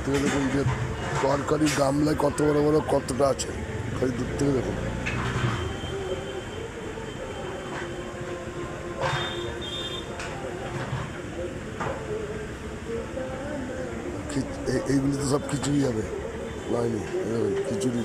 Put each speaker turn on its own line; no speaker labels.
থেকে দেখুন যে তরকারি গামলায় কত বড় বড় কতটা আছে, খালি দূর থেকে দেখুন। এইগুলি তো সব খিচুড়ি হবে, হয়নি খিচুড়ি